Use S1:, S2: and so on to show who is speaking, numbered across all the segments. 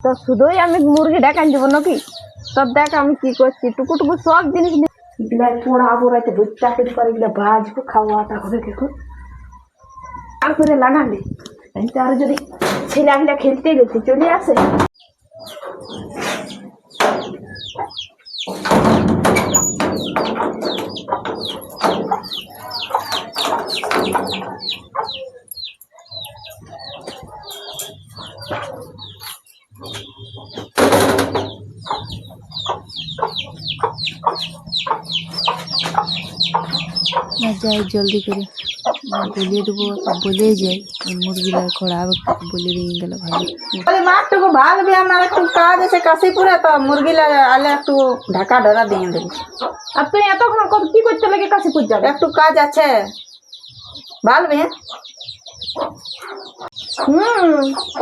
S1: তো শুধুই আমি মুরগি ডাকান দিব নাকি? তো দেখ আমি কি করছি, টুকু টুকু সব জিনিস বিলাই পোড়াবো, রাইতে ভুট চাকরি করে গেলে ভাজবো, খাওয়াটা হবে দেখুন। তারপরে লাগালে আর যদি ছেলেগুলা খেলতে গেছে চলে আসে।
S2: যাই জলদি করে বলিয়ে দেবো, বলে যাই মুরগিলা খড়াবে, বলে দিয়ে গেলে ভালো।
S3: মাঠটুকু ভালবি, আমার একটু কাজ আছে কাশিপুরে, তো মুরগিলা আলে একটু ঢাকা ধরা দিয়ে দেবি।
S1: আর তুই এতক্ষণ কি করতে লাগে? কাশিপুর যাবে?
S3: একটু কাজ আছে, ভালবি।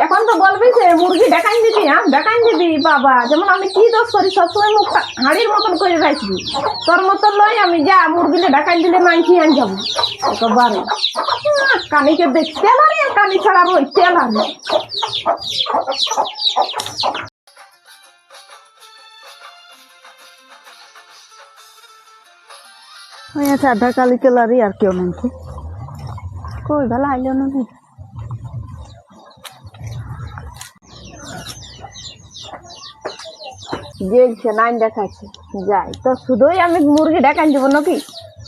S1: এখন তো বলবি যে মুরগি দেখান দিবি। হ্যাঁ দেখান দিবি বাবা, যেমন আমি কি দোষ করি সবসময় মুখ হাঁড়ির মতন করে রাখবি। তোর মতন লয় আমি যা মুরগিলে দেখান দিলে মাংসি আন যাবো একেবারে। কানিকে দেখতে পারি আর কানি ছাড়া রইতে পারি।
S2: আচ্ছা আধা কালি কেলারি আর কেউ নেই কই বেলা আইলো নাকি?
S1: গেছে নাইন দেখাচ্ছে যাই। তো শুধুই আমি মুরগি দেখান দিব নাকি?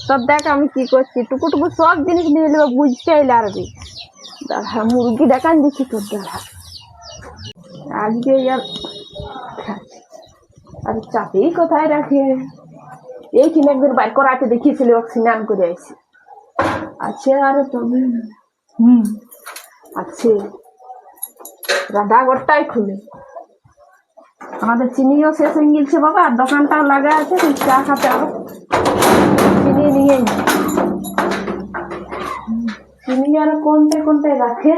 S1: তো দেখ আমি কি করছি, টুকু টুকু সব জিনিস নিয়ে নেবো, বুঝতে এলে আরবি। দাঁড়া মুরগি দেখান দিচ্ছি তোর দাঁড়া। আজকে আর চাপেই কোথায় রাখে? এই কিনে একদিন বাইর করাতে দেখিয়েছিল, স্নান করে আসি আছে। আরে তবে আছে রান্নাঘরটাই খুলে। আমাদের চিনিও শেষ হয়ে গেছে বাবা, আর দোকানটাও লাগা আছে, চা খাতে আরো চিনি নিয়ে চিনি আর কোনটায় রাখে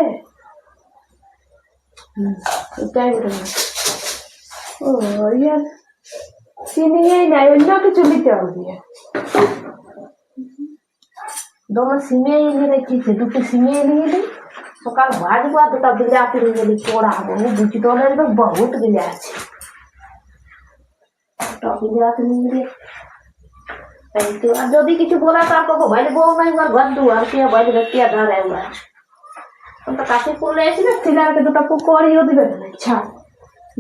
S1: এটাই। ও ইয়ার চিনি নাই, অন্য কিছু নিতে হবে। দোকান সিমেই এনে রেখেছে, দুটো সিমেই নিয়ে দিই, সকাল ভাজবো আর দুটা বিলাতি নিয়ে গেলে পড়াবো। বুঝি তোলের তো বহুত গিলে আছে, যদি কিছু বলা তার কব ভাই বউ নাই ঘর দুয়ার কে ভাই কে ধারে তো কাশি করলে এসে না ছেলেকে দুটা পুকুরিও দিবে না। ইচ্ছা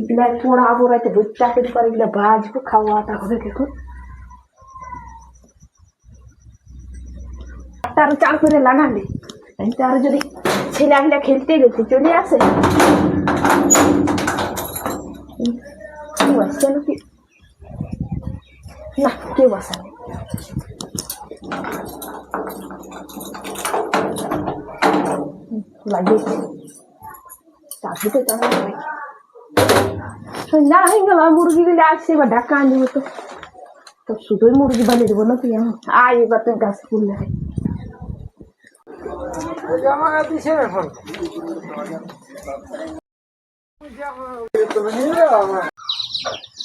S1: বিলাই পোড়াবো, রাইতে ভুট চাকরি করে গেলে ভাজবো, খাওয়াটা হবে দেখুন। আরো চাল করে লাগালে আর যদি ছেলেগুলা খেলতে গেছে চলে আসে। না কেউ আসে লাগিয়েছে চাকরিতে সন্ধ্যা হয়ে গেল, মুরগি গুলো আসছে, এবার ঢাকা আনি হতো। তো শুধুই মুরগি বানিয়ে দেবো নাকি? আয় এবার তুই গাছ ফুললে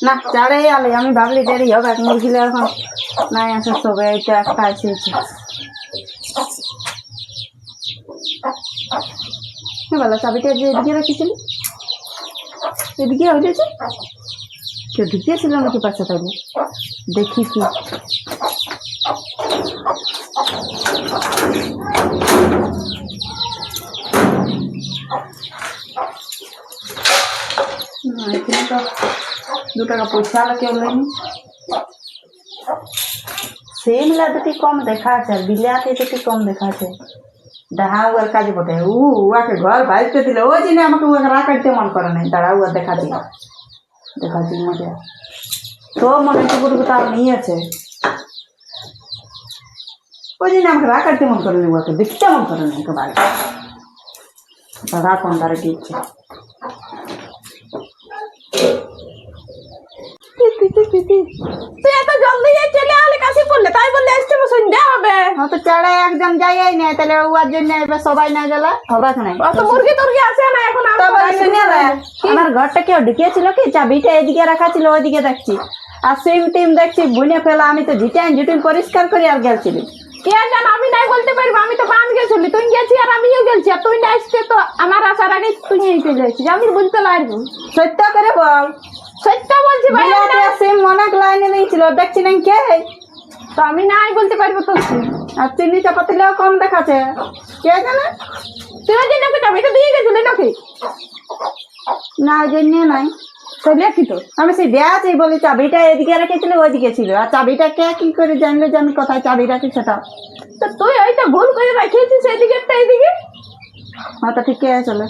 S3: না চাড়ে আলে, আমি ভাবলি দেরি হবে, মুরগিলা এখন নাই আসে, সবে এইটা একটা এসেছে। বলো চাবিটা যে এদিকে রেখেছিলি, এদিকে হয়েছে কেউ ঢুকিয়েছিল নাকি পাশে? তাইলে দেখি কি এখানে তো 2 টাকা পয়সা আলো কেউ নেই। সেই মিলা দুটি কম দেখা আছে, আর বিলাতে দুটি কম দেখা আছে। দেখা ওর কাজে বটে, ওকে ঘর বাইতে দিলে ওই দিনে আমাকে ওকে রাখাইতে মন করে নাই। দাঁড়া ও দেখাচ্ছি মজা তো মনে টুকুটুকু তার নিয়েছে, ওই দিনে আমাকে রাখাইতে মন করে নি, ওকে দেখতে মন করে নাই একেবারে। দাদা কোন দ্বারা দিচ্ছে
S1: তুই এত জলদি চলে আলে কাশি পড়লে, তাই বললে আসতে সন্ধ্যা হবে।
S3: তো চাড়ে একদম যাই নাই, তাহলে ওর জন্য এবার সবাই না গেলে হবে নাই।
S1: অত মুরগি টুরগি আছে না এখন?
S3: আমার ঘরটা কেউ ঢুকিয়েছিল কি? চাবিটা এদিকে রাখা ছিল, ওইদিকে দেখছি, আর সিম টিম দেখছি বুনে ফেলা। আমি তো ঝিটাইন ঝুটিন পরিষ্কার করি আর গেছিলি,
S1: কে জান, আমি নাই বলতে পারবো। আমি তো বাঁধ গেছিলি, তুই গেছি আর আমিও গেছি, আর তুই না আসতে তো আমার আসার আগে তুই চলে যাচ্ছিস, আমি বলতে লাগবো।
S3: সত্য করে বল,
S1: সত্য বলছি ভাই, আমি
S3: বিলাতে
S1: না-
S3: সিম অনেক লাইনে দিয়েছিল, দেখছি না কে?
S1: তো আমি নাই বলতে পারবো তো।
S3: আর চিনি চাপাতিলেও কম দেখাচ্ছে, কে জানে?
S1: তুই ওই যে নাকি চাবিটা দিয়ে গেছিলি নাকি?
S3: না ওই জন্য নাই,
S1: তাহলে কি তো?
S3: আমি সেই দেয়াছি বলি চাবিটা এদিকে রেখেছিল ওইদিকে ছিল, আর চাবিটা কে কি করে জানলো যে আমি কোথায় চাবি রাখি সেটা?
S1: তো তুই ওইটা ভুল করে রাখিয়েছিস এদিকে একটা এদিকে।
S3: মাথা ঠিক কে চলে।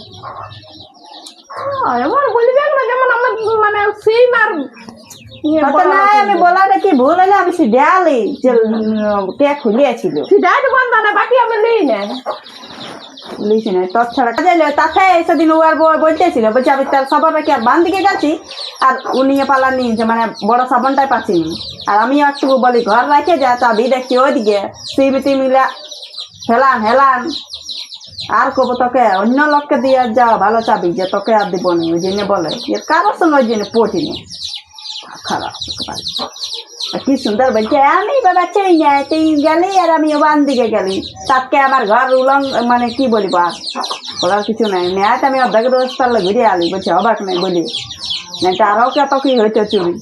S1: এমন বলবি না, যেমন আমার মানে সেই মার ইয়ে
S3: কথা
S1: বড়
S3: নাই, আমি বলাটা কি ভুল হলে আমি সেই দেয়ালি যে কে খুলিয়েছিল
S1: সিধাই তো বন্ধ না, বাকি আমি নেই না।
S3: লিখি নাই তোর ছাড়া যাইলে তাতে সেদিন ও আর বলতেছিল, বলছে আমি তার সাবান রাখি আর বান দিকে গেছি, আর ও নিয়ে পালা নিয়েছে, মানে বড় সাবানটাই পাচ্ছিনি। আর আমিও একটু বলি ঘর রাখে যা, চাবি দেখছি ওইদিকে সিমিটি মিলা হেলান হেলান, আর কব তোকে অন্য লোককে দিয়ে যাওয়া ভালো চাবি, যে তোকে আর দিব না, ওই জন্য বলে এর কারোর সঙ্গে ওই জন্য পটিনি খারাপ। আর কি সুন্দর বলছে, আমি বাবা ছেড়ে যায়, তুই গেলি আর আমি বান দিকে গেলি, তাকে আমার ঘর উলং, মানে কি বলিব আর বলার কিছু নাই। নেয় আমি অর্ধেক রোজ পারলে ঘুরে আলি, বলছে অবাক নাই বলি, না আরও কে তো কি হইতো চুরি।